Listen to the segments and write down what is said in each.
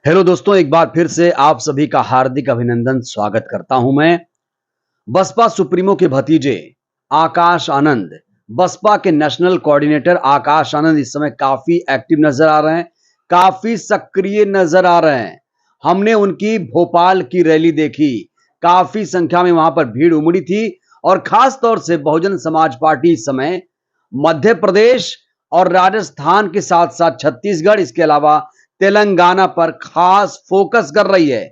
Hello दोस्तों, एक बार फिर से आप सभी का हार्दिक अभिनंदन स्वागत करता हूं मैं। बसपा सुप्रीमो के भतीजे आकाश आनंद, बसपा के नेशनल कोऑर्डिनेटर आकाश आनंद इस समय काफी एक्टिव नजर आ रहे हैं, काफी सक्रिय नजर आ रहे हैं। हमने उनकी भोपाल की रैली देखी, काफी संख्या में वहां पर भीड़ उमड़ी थी और खास तौर से बहुजन समाज पार्टी इस समय मध्य प्रदेश और राजस्थान के साथ साथ छत्तीसगढ़, इसके अलावा तेलंगाना पर खास फोकस कर रही है।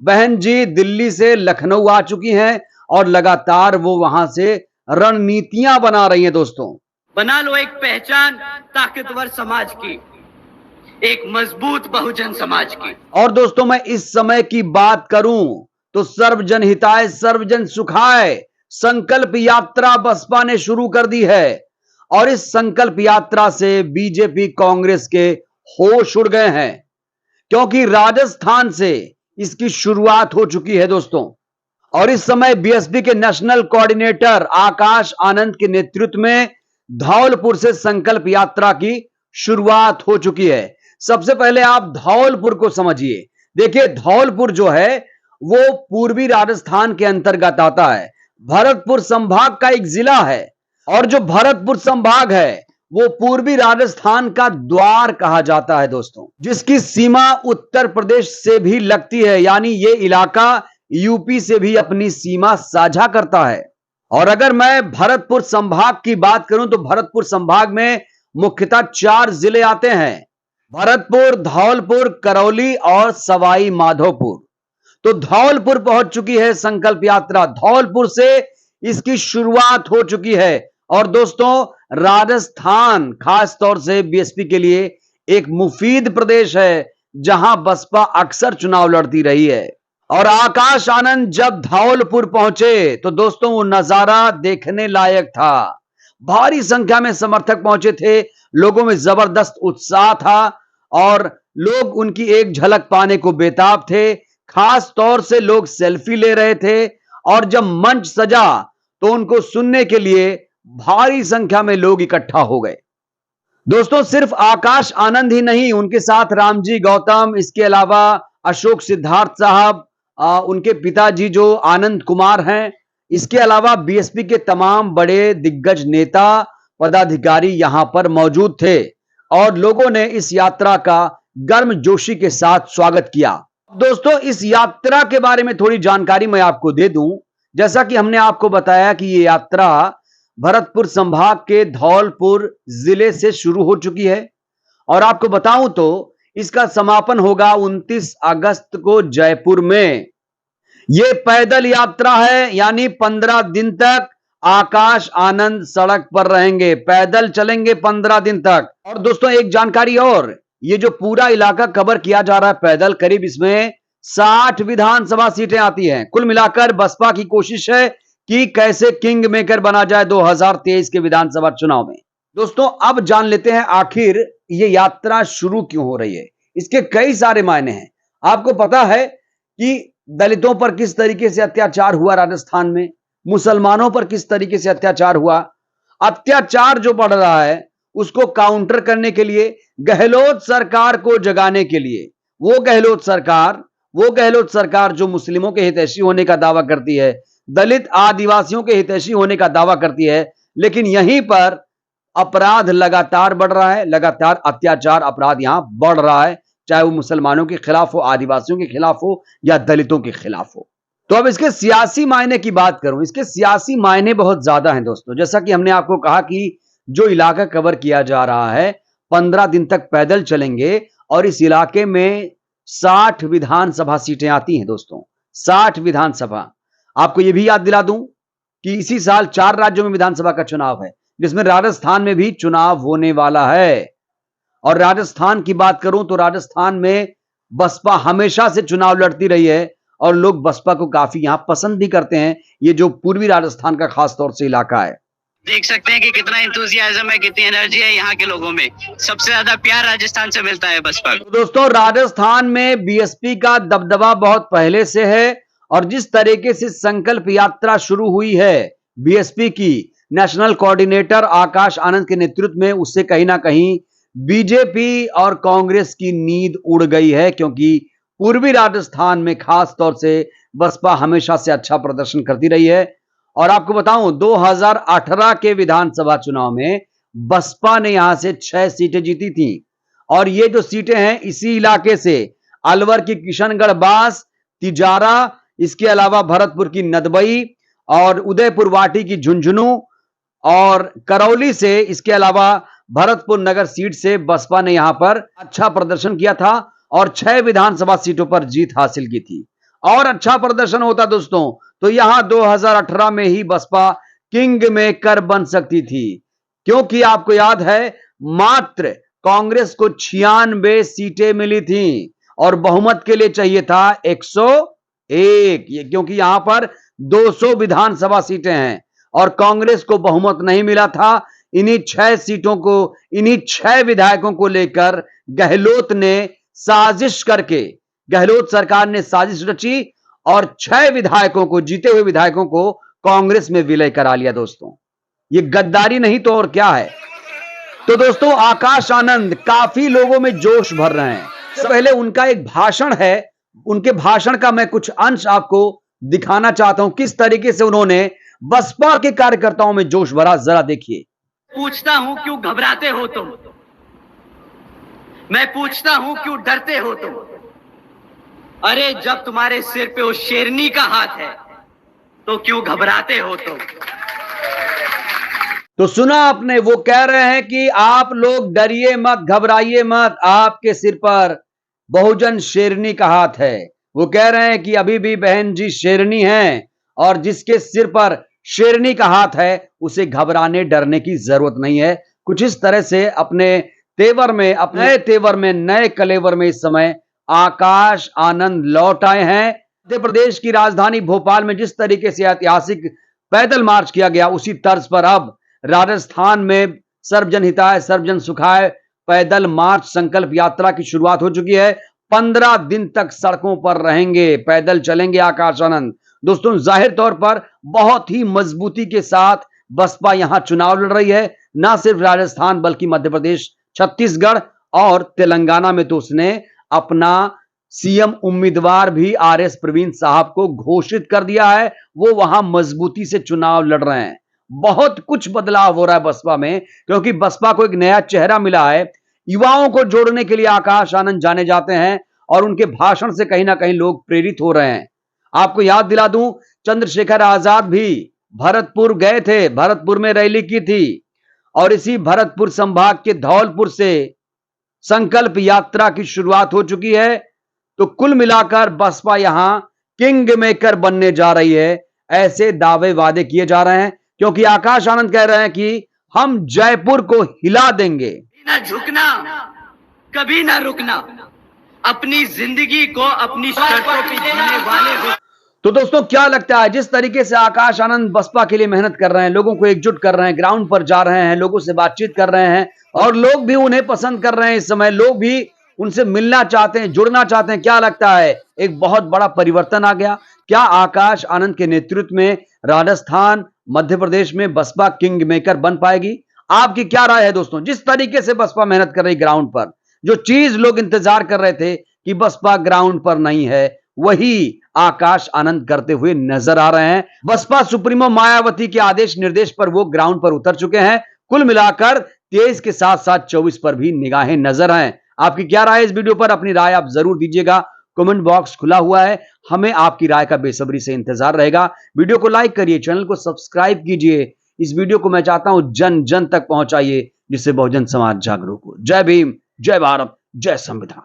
बहन जी दिल्ली से लखनऊ आ चुकी हैं और लगातार वो वहां से रणनीतियां बना रही हैं। दोस्तों, बना लो एक पहचान ताकतवर समाज की, एक मजबूत बहुजन समाज की। और दोस्तों, मैं इस समय की बात करूं तो सर्वजन हिताय सर्वजन सुखाय संकल्प यात्रा बसपा ने शुरू कर दी है और इस संकल्प यात्रा से बीजेपी कांग्रेस के होश उड़ गए हैं, क्योंकि राजस्थान से इसकी शुरुआत हो चुकी है दोस्तों। और इस समय बीएसपी के नेशनल कोऑर्डिनेटर आकाश आनंद के नेतृत्व में धौलपुर से संकल्प यात्रा की शुरुआत हो चुकी है। सबसे पहले आप धौलपुर को समझिए। देखिए, धौलपुर जो है वो पूर्वी राजस्थान के अंतर्गत आता है, भरतपुर संभाग का एक जिला है। और जो भरतपुर संभाग है वो पूर्वी राजस्थान का द्वार कहा जाता है दोस्तों, जिसकी सीमा उत्तर प्रदेश से भी लगती है, यानी ये इलाका यूपी से भी अपनी सीमा साझा करता है। और अगर मैं भरतपुर संभाग की बात करूं तो भरतपुर संभाग में मुख्यतः 4 जिले आते हैं: भरतपुर, धौलपुर, करौली और सवाई माधोपुर। तो धौलपुर पहुंच चुकी है संकल्प यात्रा, धौलपुर से इसकी शुरुआत हो चुकी है। और दोस्तों, राजस्थान खास तौर से बीएसपी के लिए एक मुफीद प्रदेश है, जहां बसपा अक्सर चुनाव लड़ती रही है। और आकाश आनंद जब धौलपुर पहुंचे तो दोस्तों वो नजारा देखने लायक था। भारी संख्या में समर्थक पहुंचे थे, लोगों में जबरदस्त उत्साह था और लोग उनकी एक झलक पाने को बेताब थे। खास तौर से लोग सेल्फी ले रहे थे और जब मंच सजा तो उनको सुनने के लिए भारी संख्या में लोग इकट्ठा हो गए। दोस्तों, सिर्फ आकाश आनंद ही नहीं, उनके साथ रामजी गौतम, इसके अलावा अशोक सिद्धार्थ साहब, उनके पिताजी जो आनंद कुमार हैं, इसके अलावा बीएसपी के तमाम बड़े दिग्गज नेता पदाधिकारी यहां पर मौजूद थे और लोगों ने इस यात्रा का गर्मजोशी के साथ स्वागत किया। दोस्तों, इस यात्रा के बारे में थोड़ी जानकारी मैं आपको दे दूं। जैसा कि हमने आपको बताया कि ये यात्रा भरतपुर संभाग के धौलपुर जिले से शुरू हो चुकी है और आपको बताऊं तो इसका समापन होगा 29 अगस्त को जयपुर में। यह पैदल यात्रा है, यानी 15 दिन तक आकाश आनंद सड़क पर रहेंगे, पैदल चलेंगे 15 दिन तक। और दोस्तों, एक जानकारी और, ये जो पूरा इलाका कवर किया जा रहा है पैदल, करीब इसमें 60 विधानसभा सीटें आती हैं। कुल मिलाकर बसपा की कोशिश है कि कैसे किंग मेकर बना जाए 2023 के विधानसभा चुनाव में। दोस्तों, अब जान लेते हैं आखिर ये यात्रा शुरू क्यों हो रही है। इसके कई सारे मायने हैं। आपको पता है कि दलितों पर किस तरीके से अत्याचार हुआ राजस्थान में, मुसलमानों पर किस तरीके से अत्याचार हुआ। अत्याचार जो बढ़ रहा है उसको काउंटर करने के लिए, गहलोत सरकार को जगाने के लिए, वो गहलोत सरकार जो मुस्लिमों के हितैषी होने का दावा करती है, दलित आदिवासियों के हितैषी होने का दावा करती है, लेकिन यहीं पर अपराध लगातार बढ़ रहा है, लगातार अत्याचार अपराध यहां बढ़ रहा है, चाहे वो मुसलमानों के खिलाफ हो, आदिवासियों के खिलाफ हो या दलितों के खिलाफ हो। तो अब इसके सियासी मायने की बात करूं, इसके सियासी मायने बहुत ज्यादा हैं दोस्तों। जैसा कि हमने आपको कहा कि जो इलाका कवर किया जा रहा है, 15 दिन तक पैदल चलेंगे और इस इलाके में 60 विधानसभा सीटें आती हैं दोस्तों, 60 विधानसभा। आपको यह भी याद दिला दूं कि इसी साल 4 राज्यों में विधानसभा का चुनाव है, जिसमें राजस्थान में भी चुनाव होने वाला है। और राजस्थान की बात करूं तो राजस्थान में बसपा हमेशा से चुनाव लड़ती रही है और लोग बसपा को काफी यहां पसंद भी करते हैं। ये जो पूर्वी राजस्थान का खास तौर से इलाका है, देख सकते हैं कि कितना एंथुसियाज्म है, कितनी एनर्जी है यहाँ के लोगों में। सबसे ज्यादा प्यार राजस्थान से मिलता है बसपा को। दोस्तों, राजस्थान में बीएसपी का दबदबा बहुत पहले से है और जिस तरीके से संकल्प यात्रा शुरू हुई है बीएसपी की नेशनल कोऑर्डिनेटर आकाश आनंद के नेतृत्व में, उससे कहीं ना कहीं बीजेपी और कांग्रेस की नींद उड़ गई है, क्योंकि पूर्वी राजस्थान में खास तौर से बसपा हमेशा से अच्छा प्रदर्शन करती रही है। और आपको बताऊं 2018 के विधानसभा चुनाव में बसपा ने यहां से 6 सीटें जीती थी। और ये जो सीटें हैं इसी इलाके से, अलवर की किशनगढ़ बास, तिजारा, इसके अलावा भरतपुर की नदबई और उदयपुर वाटी की झुंझुनू और करौली से, इसके अलावा भरतपुर नगर सीट से बसपा ने यहां पर अच्छा प्रदर्शन किया था और 6 विधानसभा सीटों पर जीत हासिल की थी। और अच्छा प्रदर्शन होता दोस्तों तो यहां 2018 में ही बसपा किंग मेकर बन सकती थी, क्योंकि आपको याद है मात्र कांग्रेस को 96 सीटें मिली थी और बहुमत के लिए चाहिए था 101, क्योंकि यहां पर 200 विधानसभा सीटें हैं और कांग्रेस को बहुमत नहीं मिला था। इन्हीं 6 सीटों को, इन्हीं 6 विधायकों को लेकर गहलोत ने साजिश करके, गहलोत सरकार ने साजिश रची और 6 विधायकों को, जीते हुए विधायकों को कांग्रेस में विलय करा लिया। दोस्तों ये गद्दारी नहीं तो और क्या है। तो दोस्तों आकाश आनंद काफी लोगों में जोश भर रहे हैं। सबसे पहले उनका एक भाषण है, उनके भाषण का मैं कुछ अंश आपको दिखाना चाहता हूं, किस तरीके से उन्होंने बसपा के कार्यकर्ताओं में जोश भरा, जरा देखिए। पूछता हूं क्यों घबराते हो तुम, मैं पूछता हूं क्यों डरते हो तुम। अरे जब तुम्हारे सिर पे उस शेरनी का हाथ है तो क्यों घबराते हो तुम। तो सुना आपने, वो कह रहे हैं कि आप लोग डरिए मत, घबराइए मत, आपके सिर पर बहुजन शेरनी का हाथ है। वो कह रहे हैं कि अभी भी बहन जी शेरनी हैं और जिसके सिर पर शेरनी का हाथ है उसे घबराने डरने की जरूरत नहीं है। कुछ इस तरह से अपने तेवर में, अपने तेवर में, नए कलेवर में इस समय आकाश आनंद लौट आए हैं। मध्य प्रदेश की राजधानी भोपाल में जिस तरीके से ऐतिहासिक पैदल मार्च किया गया, उसी तर्ज पर अब राजस्थान में सर्वजन हिताय सर्वजन सुखाय पैदल मार्च संकल्प यात्रा की शुरुआत हो चुकी है। 15 दिन तक सड़कों पर रहेंगे, पैदल चलेंगे आकाश आनंद। दोस्तों जाहिर तौर पर बहुत ही मजबूती के साथ बसपा यहां चुनाव लड़ रही है, ना सिर्फ राजस्थान बल्कि मध्य प्रदेश, छत्तीसगढ़ और तेलंगाना में तो उसने अपना सीएम उम्मीदवार भी आरएस प्रवीण साहब को घोषित कर दिया है। वो वहां मजबूती से चुनाव लड़ रहे हैं। बहुत कुछ बदलाव हो रहा है बसपा में, क्योंकि बसपा को एक नया चेहरा मिला है। युवाओं को जोड़ने के लिए आकाश आनंद जाने जाते हैं और उनके भाषण से कहीं ना कहीं लोग प्रेरित हो रहे हैं। आपको याद दिला दूं, चंद्रशेखर आजाद भी भरतपुर गए थे, भरतपुर में रैली की थी और इसी भरतपुर संभाग के धौलपुर से संकल्प यात्रा की शुरुआत हो चुकी है। तो कुल मिलाकर बसपा यहां किंग मेकर बनने जा रही है, ऐसे दावे वादे किए जा रहे हैं, क्योंकि आकाश आनंद कह रहे हैं कि हम जयपुर को हिला देंगे। ना झुकना, कभी ना रुकना, अपनी जिंदगी को अपनी शर्तों पे जीने वाले हो। तो दोस्तों क्या लगता है, जिस तरीके से आकाश आनंद बसपा के लिए मेहनत कर रहे हैं, लोगों को एकजुट कर रहे हैं, ग्राउंड पर जा रहे हैं, लोगों से बातचीत कर रहे हैं और लोग भी उन्हें पसंद कर रहे हैं, इस समय लोग भी उनसे मिलना चाहते हैं, जुड़ना चाहते हैं, क्या लगता है एक बहुत बड़ा परिवर्तन आ गया? क्या आकाश आनंद के नेतृत्व में राजस्थान, मध्य प्रदेश में बसपा किंग मेकर बन पाएगी? आपकी क्या राय है दोस्तों? जिस तरीके से बसपा मेहनत कर रही ग्राउंड पर, जो चीज लोग इंतजार कर रहे थे कि बसपा ग्राउंड पर नहीं है, वही आकाश आनंद करते हुए नजर आ रहे हैं। बसपा सुप्रीमो मायावती के आदेश निर्देश पर वो ग्राउंड पर उतर चुके हैं। कुल मिलाकर 23 के साथ साथ 24 पर भी निगाहें नजर हैं। आपकी क्या राय है इस वीडियो पर? अपनी राय आप जरूर दीजिएगा, कमेंट बॉक्स खुला हुआ है, हमें आपकी राय का बेसब्री से इंतजार रहेगा। वीडियो को लाइक करिए, चैनल को सब्सक्राइब कीजिए। इस वीडियो को मैं चाहता हूं जन जन तक पहुंचाइए, जिससे बहुजन समाज जागरूक हो। जय भीम, जय भारत, जय संविधान।